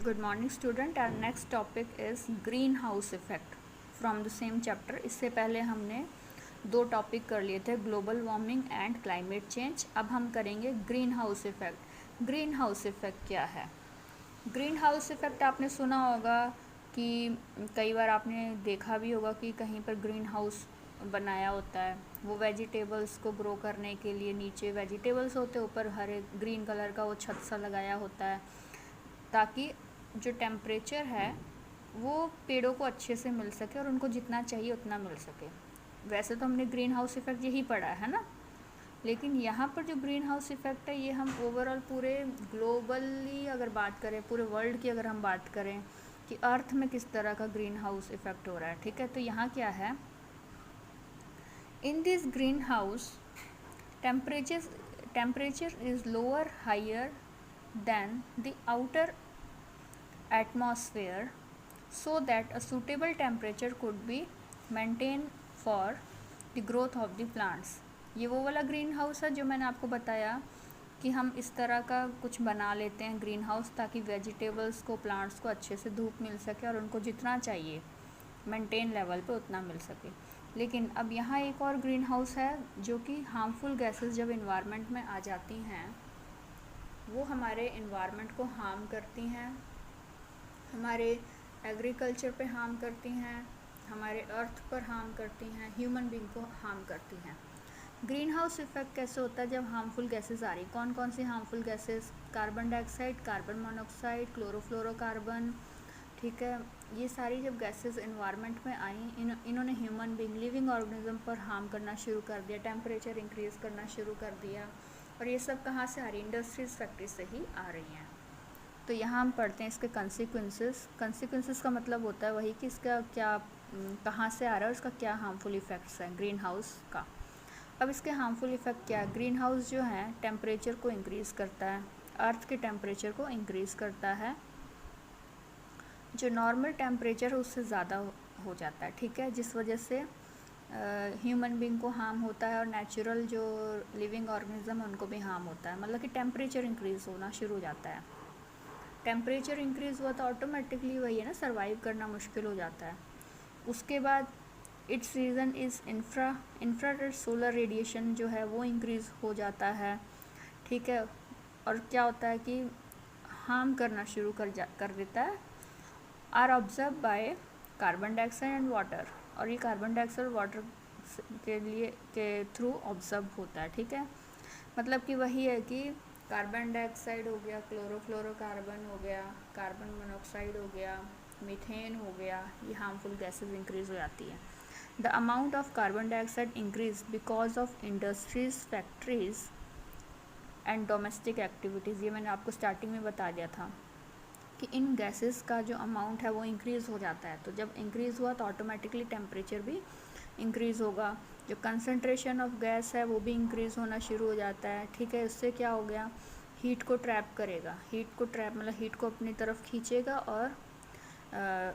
Good morning student. Our next topic is greenhouse effect from the same chapter. इससे पहले हमने दो topic कर लिए थे, global warming and climate change. अब हम करेंगे green house effect. Green house effect क्या है? ग्रीन हाउस इफ़ेक्ट आपने सुना होगा कि कई बार आपने देखा भी होगा कि कहीं पर ग्रीन हाउस बनाया होता है. वो वेजिटेबल्स को ग्रो करने के लिए नीचे वेजिटेबल्स होते, ऊपर हरे ग्रीन कलर का वो छत सा लगाया होता है, ताकि जो टेम्परेचर है वो पेड़ों को अच्छे से मिल सके और उनको जितना चाहिए उतना मिल सके. वैसे तो हमने ग्रीन हाउस इफ़ेक्ट यही पढ़ा है ना, लेकिन यहाँ पर जो ग्रीन हाउस इफ़ेक्ट है ये हम ओवरऑल पूरे ग्लोबली अगर बात करें, पूरे वर्ल्ड की अगर हम बात करें कि अर्थ में किस तरह का ग्रीन हाउस इफ़ेक्ट हो रहा है. ठीक है, तो यहाँ क्या है, in this green house temperature is lower higher than the outer atmosphere so that a suitable temperature could be maintained for the growth of the plants. ये वो वाला ग्रीन हाउस है जो मैंने आपको बताया कि हम इस तरह का कुछ बना लेते हैं ग्रीन हाउस, ताकि वेजिटेबल्स को, प्लांट्स को अच्छे से धूप मिल सके और उनको जितना चाहिए मेंटेन लेवल पे उतना मिल सके. लेकिन अब यहाँ एक और ग्रीन हाउस है जो कि हार्मफुल गैसेस जब इन्वायरमेंट में आ जाती हैं वो हमारे इन्वायरमेंट को हार्म करती हैं, हमारे एग्रीकल्चर पे हार्म करती हैं, हमारे अर्थ पर हार्म करती हैं, ह्यूमन बीइंग को हार्म करती हैं. ग्रीन हाउस इफ़ेक्ट कैसे होता है जब हार्मफुल गैसेस आ रही? कौन कौन सी harmful gases? Carbon dioxide, carbon monoxide, chlorofluorocarbon. ठीक है, ये सारी जब गैसेस इन्वायरमेंट में आई, इन्होंने ह्यूमन बीइंग, लिविंग ऑर्गेनिज्म पर हार्म करना शुरू कर दिया, टेम्परेचर इंक्रीज़ करना शुरू कर दिया. और ये सब कहाँ से आ रही? इंडस्ट्रीज, फैक्ट्री से ही आ रही हैं. तो यहाँ हम पढ़ते हैं इसके कंसिक्वेंसेस का मतलब होता है वही कि इसका क्या, कहाँ से आ रहा है और इसका क्या हार्मफुल इफ़ेक्ट्स हैं ग्रीन हाउस का. अब इसके हार्मफुल इफ़ेक्ट क्या है? ग्रीन हाउस जो है टेम्परेचर को इंक्रीज़ करता है, अर्थ के टेम्परेचर को इंक्रीज़ करता है. जो नॉर्मल टेम्परेचर है उससे ज़्यादा हो जाता है. ठीक है, जिस वजह से ह्यूमन बीइंग को हार्म होता है और नेचुरल जो लिविंग ऑर्गेनिज्म है उनको भी हार्म होता है. मतलब कि टेम्परेचर इंक्रीज़ होना शुरू हो जाता है. टेम्परेचर इंक्रीज़ हुआ तो ऑटोमेटिकली वही है ना, सर्वाइव करना मुश्किल हो जाता है. उसके बाद it's reason is infrared solar radiation जो है वो इंक्रीज़ हो जाता है. ठीक है, और क्या होता है कि हार्म करना शुरू कर देता है. Are observe by carbon dioxide and water, और ये कार्बन डाइऑक्साइड वाटर के थ्रू ऑब्जर्व होता है. ठीक है, मतलब कि वही है कि कार्बन डाइऑक्साइड हो गया, क्लोरोफ्लोरोकार्बन हो गया, कार्बन मोनोऑक्साइड हो गया, मीथेन हो गया, ये हार्मफुल गैसेस इंक्रीज़ हो जाती है. The amount of carbon dioxide increase because of industries, factories and domestic activities. ये मैंने आपको स्टार्टिंग में बता दिया था कि इन गैसेस का जो अमाउंट है वो इंक्रीज़ हो जाता है. तो जब इंक्रीज़ हुआ तो ऑटोमेटिकली टेम्परेचर भी इंक्रीज़ होगा. जो कंसंट्रेशन ऑफ गैस है वो भी इंक्रीज़ होना शुरू हो जाता है. ठीक है, इससे क्या हो गया, हीट को ट्रैप करेगा. हीट को ट्रैप मतलब हीट को अपनी तरफ खींचेगा और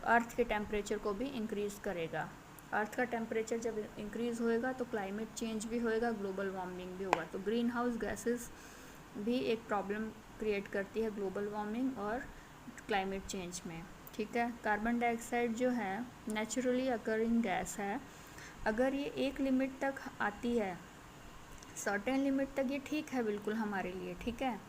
अर्थ के टेम्परेचर को भी इंक्रीज़ करेगा. अर्थ का टेम्परेचर जब इंक्रीज़ होएगा तो क्लाइमेट चेंज भी होएगा, ग्लोबल वार्मिंग भी होगा. तो ग्रीन हाउस गैसेस भी एक प्रॉब्लम क्रिएट करती है ग्लोबल वार्मिंग और क्लाइमेट चेंज में. ठीक है, कार्बन डाइऑक्साइड जो है नेचुरली अकरिंग गैस है. अगर ये एक लिमिट तक आती है, सर्टेन लिमिट तक ये ठीक है बिल्कुल हमारे लिए, ठीक है,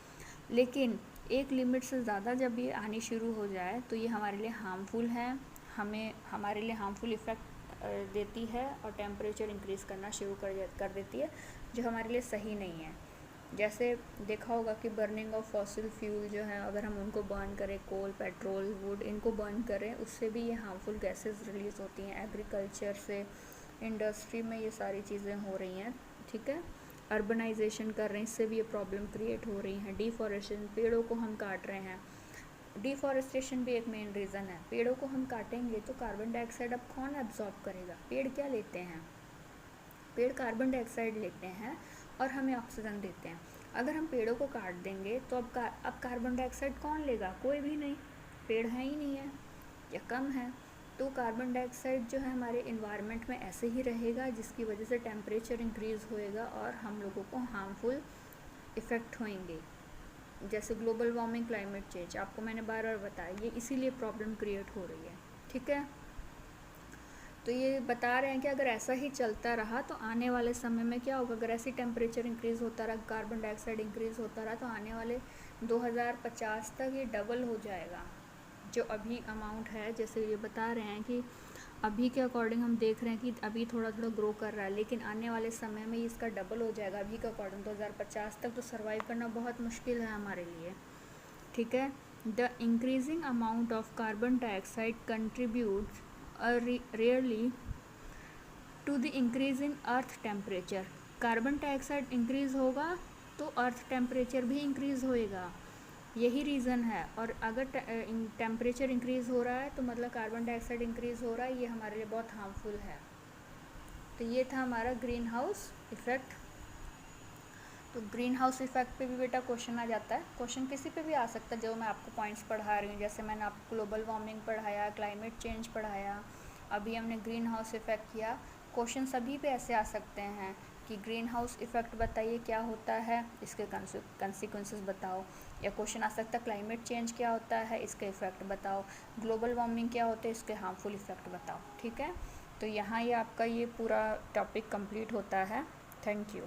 लेकिन एक लिमिट से ज़्यादा जब ये आनी शुरू हो जाए तो ये हमारे लिए हार्मफुल है, हमारे लिए हार्मफुल इफ़ेक्ट देती है और टेम्परेचर इंक्रीज़ करना शुरू कर देती है, जो हमारे लिए सही नहीं है. जैसे देखा होगा कि बर्निंग ऑफ फॉसिल फ्यूल जो है, अगर हम उनको बर्न करें, कोल, पेट्रोल, वुड, इनको बर्न करें, उससे भी ये हार्मफुल गैसेस रिलीज़ होती हैं. एग्रीकल्चर से, इंडस्ट्री में ये सारी चीज़ें हो रही हैं. ठीक है, अर्बनाइजेशन कर रहे हैं, इससे भी ये प्रॉब्लम क्रिएट हो रही हैं. डिफॉरेस्टेशन, पेड़ों को हम काट रहे हैं, डिफॉरेस्टेशन भी एक मेन रीज़न है. पेड़ों को हम काटेंगे तो कार्बन डाइऑक्साइड अब कौन एब्जॉर्ब करेगा? पेड़ क्या लेते हैं? पेड़ कार्बन डाइऑक्साइड लेते हैं और हमें ऑक्सीजन देते हैं. अगर हम पेड़ों को काट देंगे तो अब कार्बन डाइऑक्साइड कौन लेगा? कोई भी नहीं, पेड़ है ही नहीं है या कम है. तो कार्बन डाइऑक्साइड जो है हमारे इन्वायरमेंट में ऐसे ही रहेगा, जिसकी वजह से टेम्परेचर इंक्रीज़ होएगा और हम लोगों को हार्मफुल इफ़ेक्ट होंगे. जैसे ग्लोबल वार्मिंग, क्लाइमेट चेंज, आपको मैंने बार बार बताया, ये इसीलिए प्रॉब्लम क्रिएट हो रही है। ठीक है, तो ये बता रहे हैं कि अगर ऐसा ही चलता रहा तो आने वाले समय में क्या होगा, अगर ऐसी टेम्परेचर इंक्रीज़ होता रहा, कार्बन डाइऑक्साइड इंक्रीज़ होता रहा, तो आने वाले 2050 तक ये डबल हो जाएगा जो अभी अमाउंट है। जैसे ये बता रहे हैं कि अभी के अकॉर्डिंग हम देख रहे हैं कि अभी थोड़ा थोड़ा ग्रो कर रहा है, लेकिन आने वाले समय में इसका डबल हो जाएगा अभी के अकॉर्डिंग 2050 तक। तो सर्वाइव करना बहुत मुश्किल है हमारे लिए। ठीक है, the increasing amount of carbon dioxide contributes rarely to the increase in earth temperature. Carbon dioxide increase होगा तो अर्थ टेम्परेचर भी इंक्रीज़ होएगा, यही रीज़न है। और अगर टेम्परेचर इंक्रीज़ हो रहा है तो मतलब कार्बन डाइऑक्साइड इंक्रीज़ हो रहा है, ये हमारे लिए बहुत हार्मफुल है। तो ये था हमारा ग्रीन हाउस इफ़ेक्ट। तो ग्रीन हाउस इफ़ेक्ट पे भी बेटा क्वेश्चन आ जाता है, क्वेश्चन किसी पे भी आ सकता है जो मैं आपको पॉइंट्स पढ़ा रही हूँ। जैसे मैंने आपको ग्लोबल वार्मिंग पढ़ाया, क्लाइमेट चेंज पढ़ाया, अभी हमने ग्रीन हाउस इफ़ेक्ट किया। क्वेश्चन सभी पे ऐसे आ सकते हैं कि ग्रीन हाउस इफ़ेक्ट बताइए क्या होता है, इसके कंसिक्वेंसेस बताओ। या क्वेश्चन आ सकता है क्लाइमेट चेंज क्या होता है, इसके इफ़ेक्ट बताओ। ग्लोबल वार्मिंग क्या होता है, इसके हार्मफुल इफ़ेक्ट बताओ। ठीक है, तो यहाँ ये आपका ये पूरा टॉपिक कंप्लीट होता है। Thank you.